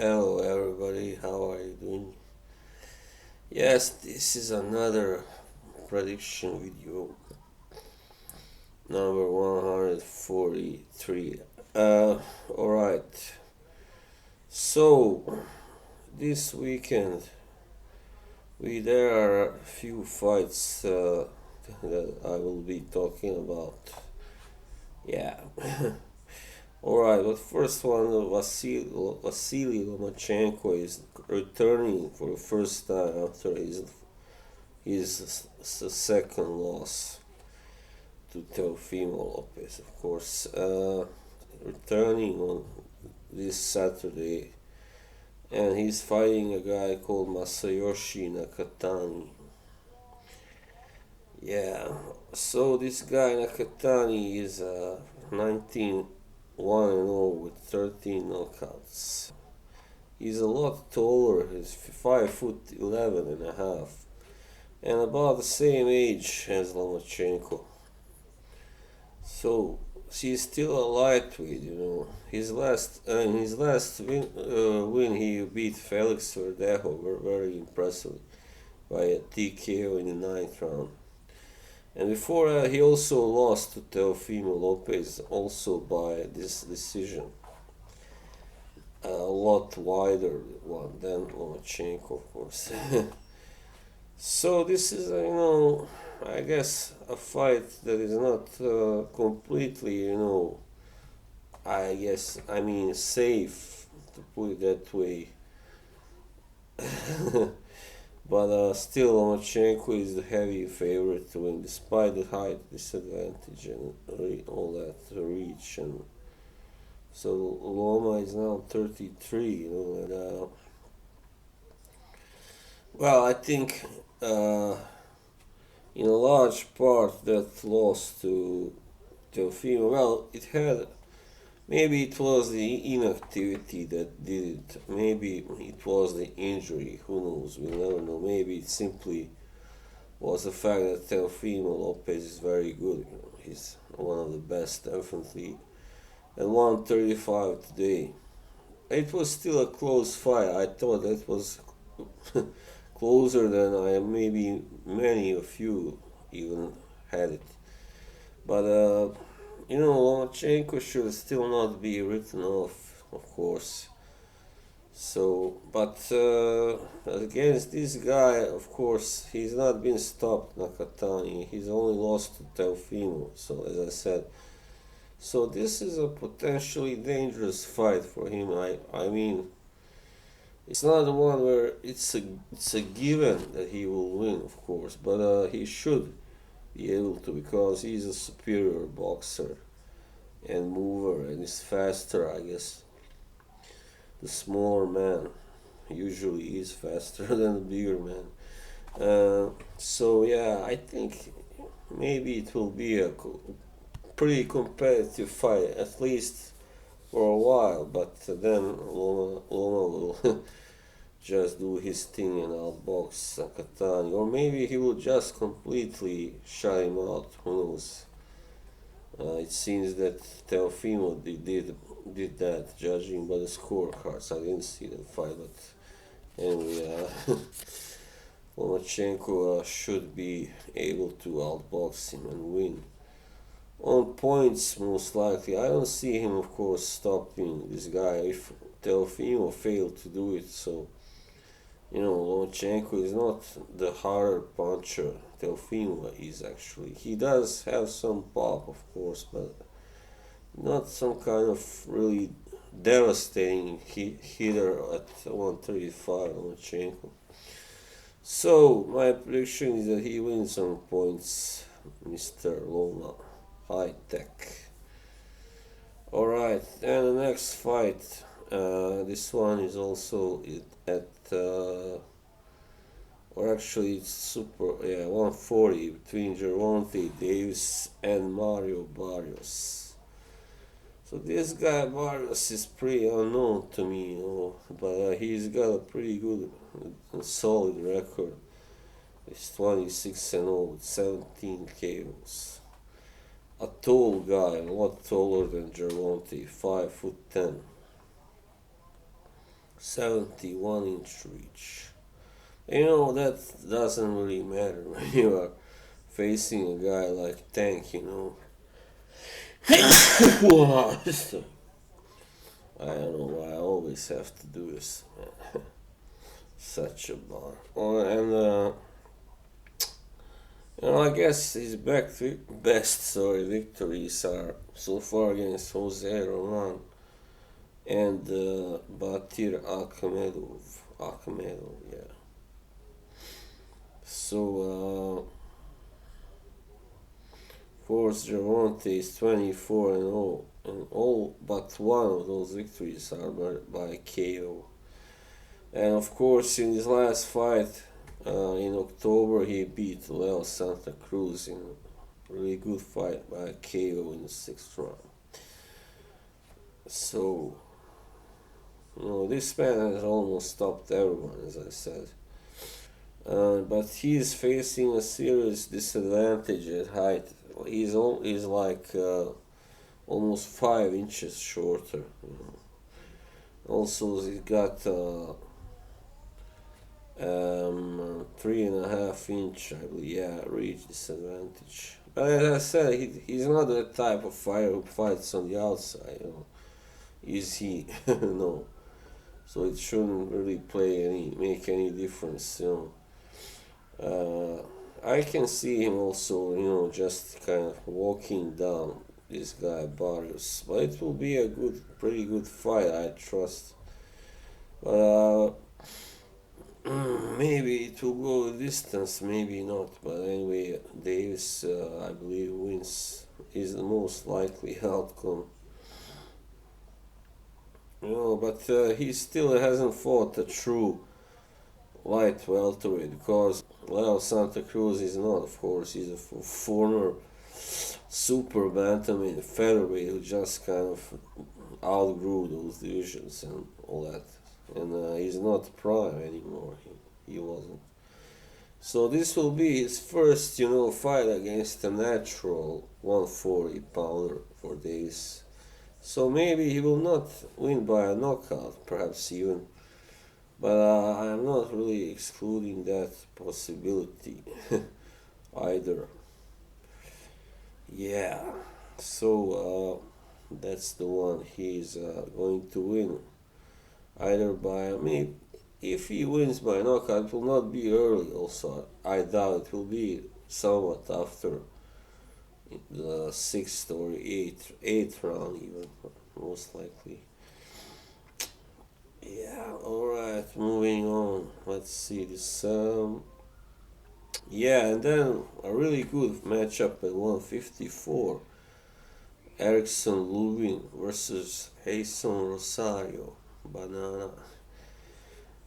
Hello everybody, how are you doing? Yes, this is another prediction video, number 143. Alright, so this weekend there are a few fights that I will be talking about. Yeah. Alright, but first one, Vasily Lomachenko is returning for the first time after his second loss to Teofimo Lopez, of course. Returning on this Saturday, and he's fighting a guy called Masayoshi Nakatani. Yeah, so this guy Nakatani is 19 1-0 with 13 knockouts. He's a lot taller, he's 5 foot 11 and a half, and about the same age as Lomachenko. So he's still a lightweight. His last win he beat Felix Verdejo very impressively by a TKO in the ninth round. And before that, he also lost to Teofimo Lopez, also by this decision. A lot wider one than Lomachenko, of course. So this is, I guess a fight that is not completely, safe, to put it that way. But still, Lomachenko is the heavy favorite to win, despite the height disadvantage and all that reach. And so Loma is now 33, and well, I think in a large part that loss to Teofimo, well, maybe it was the inactivity that did it. Maybe it was the injury. Who knows? We never know. Maybe it simply was the fact that Teofimo Lopez is very good. He's one of the best, definitely. At 135 today. It was still a close fight. I thought it was closer than maybe many of you even had it. But Lomachenko should still not be written off, of course. So, but against this guy, of course, he's not been stopped, Nakatani. He's only lost to Teofimo. So, as I said, so this is a potentially dangerous fight for him. I mean, it's not the one where it's a given that he will win, of course, but he should be able to, because he's a superior boxer and mover, and is faster, I guess. The smaller man usually is faster than the bigger man. So yeah, I think maybe it will be a pretty competitive fight, at least for a while. But then Loma will just do his thing and outbox Nakatani, or maybe he will just completely shut him out. Who knows? It seems that Teofimo did that, judging by the scorecards. I didn't see the fight, but anyway, Lomachenko should be able to outbox him and win. On points, most likely. I don't see him, of course, stopping this guy if Teofimo failed to do it. So, Lomachenko is not the harder puncher. Teofimo is actually. He does have some pop, of course, but not some kind of really devastating hitter at 135, Lomachenko. So, my prediction is that he wins on points, Mr. Loma. High tech. Alright, and the next fight. This one is also at or actually it's 140 between Gervonta Davis and Mario Barrios. So this guy Barrios is pretty unknown to me, but he's got a pretty good and solid record. He's 26-0 with 17 KOs. A tall guy, a lot taller than Gervonta, 5'10". 71-inch reach. That doesn't really matter when you are facing a guy like Tank. So, I don't know why I always have to do this. Such a bar. I guess his best victories are so far against Rosario and Batir Akhmedov, yeah. So, of course, Gervonta is 24-0, and all but one of those victories are by KO. And of course, in his last fight in October, he beat Leo Santa Cruz in a really good fight by KO in the 6th round. So, this man has almost stopped everyone, as I said. But he is facing a serious disadvantage at height. He's like almost 5 inches shorter. Also, he's got 3.5 inch, I believe, reach disadvantage. But as I said, he's not that type of fighter who fights on the outside. Is he? No. So it shouldn't really make any difference. I can see him also, just kind of walking down this guy Barrios, but it will be a pretty good fight, I trust. But maybe it will go the distance, maybe not. But anyway, Davis, I believe, is the most likely outcome. But he still hasn't fought a true light welterweight because Leo Santa Cruz is not, of course. He's a former super bantamweight featherweight who just kind of outgrew those divisions and all that. And he's not prime anymore. He wasn't. So this will be his first, fight against a natural 140 pounder for Davis. So maybe he will not win by a knockout, perhaps even. But I am not really excluding that possibility either. Yeah. So that's the one he's going to win. Either if he wins by knockout, it will not be early also. I doubt it will be somewhat after the 6th or 8th round even, most likely. Yeah, alright, moving on. Let's see this. And then a really good matchup at 154. Erickson Lubin versus Jeison Rosario. Banana.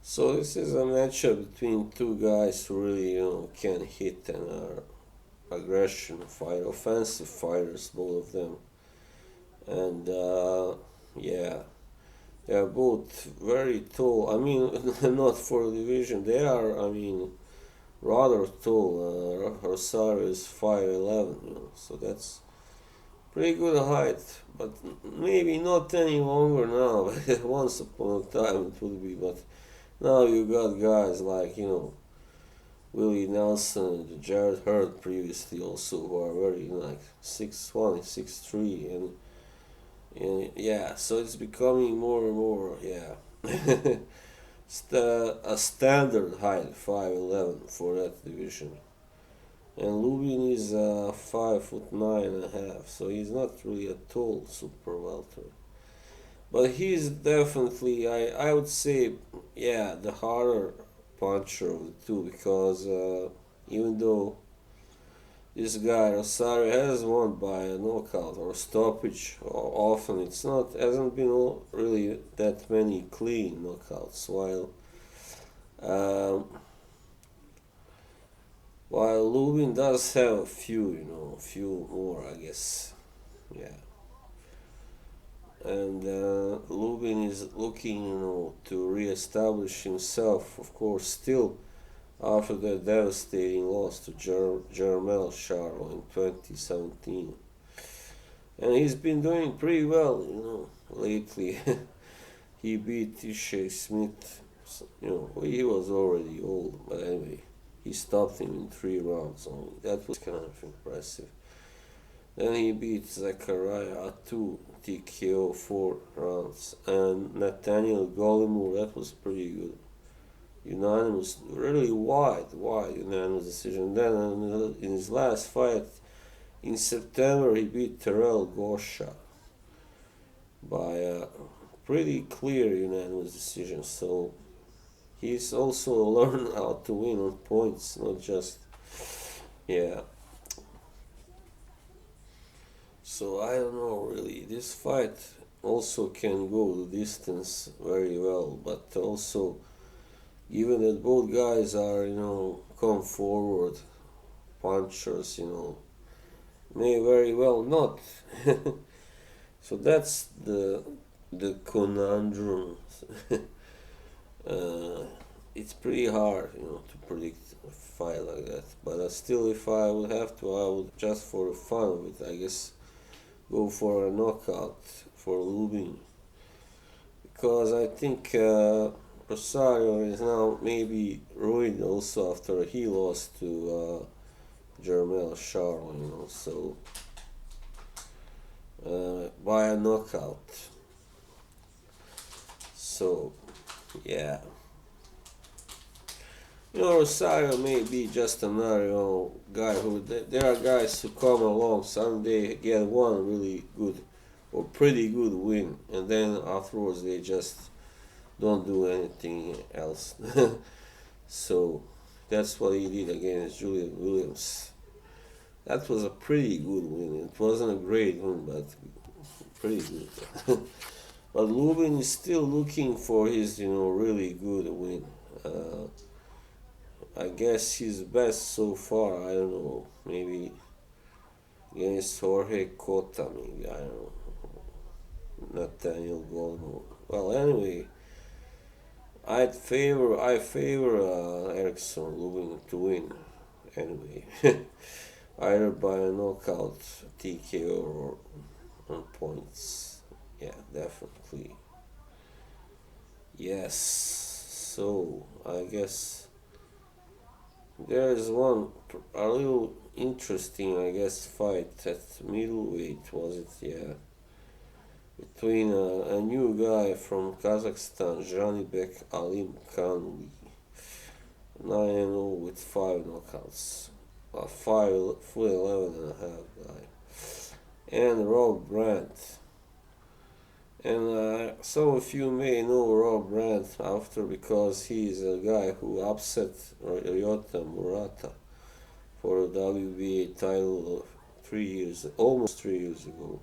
So this is a matchup between two guys who really, can hit and are offensive fighters, both of them. And they are both very tall. I mean, not for the division. They are, rather tall. Rosario is 5'11", so that's pretty good height. But maybe not any longer now. Once upon a time it would be. But now you got guys like, Willie Nelson and Jared Hurd previously also, who are very, 6'1", 6'3", and so it's becoming more and more, a standard height, 5'11", for that division. And Lubin is 5'9.5", so he's not really a tall super welter. But he's definitely, I would say, the harder puncher of the two, because even though this guy Rosario has won by a knockout or stoppage often, hasn't been really that many clean knockouts, while Lubin does have a few more, I guess. And Lubin is looking, to re-establish himself, of course, still after the devastating loss to Jermel Charlo in 2017. And he's been doing pretty well, lately. he beat Tishay Smith. He was already old, but anyway, he stopped him in 3 rounds only. That was kind of impressive. Then he beat Zachariah Atu TKO 4 rounds, and Nathaniel Golimur. That was pretty good. Unanimous, really wide unanimous decision. Then in his last fight in September, he beat Terrell Gosha by a pretty clear unanimous decision. So he's also learned how to win on points, not just, yeah. So I don't know really. This fight also can go the distance very well, but also, given that both guys are, come forward punchers, may very well not. So that's the conundrum. It's pretty hard, to predict a fight like that. But still, if I would have to, I would, just for the fun of it, I guess, go for a knockout for Lubin. Because I think Rosario is now maybe ruined also after he lost to Jermel Charlo, so by a knockout. So, yeah. Rosario may be just another guy who, there are guys who come along, some they get one really good or pretty good win, and then afterwards they just don't do anything else. So that's what he did against Julian Williams. That was a pretty good win. It wasn't a great win, but pretty good. But Lubin is still looking for his, really good win. I guess his best so far, I don't know, maybe against Jorge Cota, maybe, I don't know, Nathaniel Goldman. Well, anyway, I favor Erickson Lubin to win, anyway, either by a knockout, TKO, or on points. Yeah, definitely. Yes. So I guess there is a little interesting, I guess, fight at middleweight, was it? Yeah. Between a new guy from Kazakhstan, Zhanibek Alimkhanuly, 9-0 with 5 knockouts, a 5'11.5" guy, and Rob Brant. And some of you may know Rob Brant because he is a guy who upset Ryota Murata for the WBA title almost 3 years ago.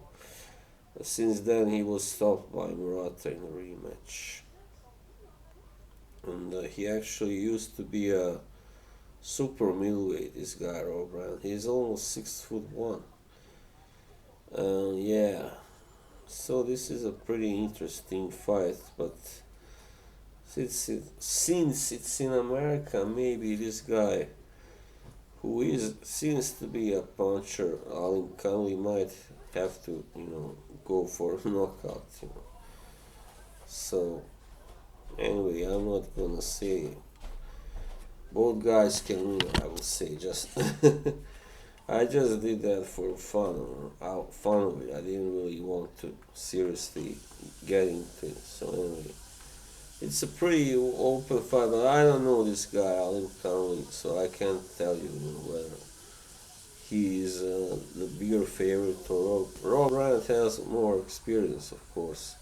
Since then, he was stopped by Murata in a rematch. And he actually used to be a super middleweight, this guy, Rob Brant. He's almost 6'1". Yeah. So this is a pretty interesting fight, but since it's in America, maybe this guy, who seems to be a puncher, Alimkhanuly, might have to, go for a knockout, So, anyway, I'm not gonna say both guys can win, I will say, just I just did that for fun of it. I didn't really want to seriously get into it. So anyway, it's a pretty open fight, but I don't know this guy Alimkhanuly, so I can't tell you, whether he is the bigger favorite or Rob Brant has more experience, of course,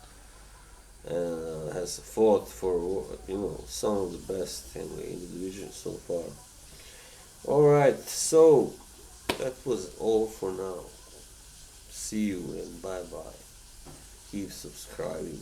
and has fought for some of the best anyway in the division so far. All right, so that was all for now. See you and bye bye. Keep subscribing.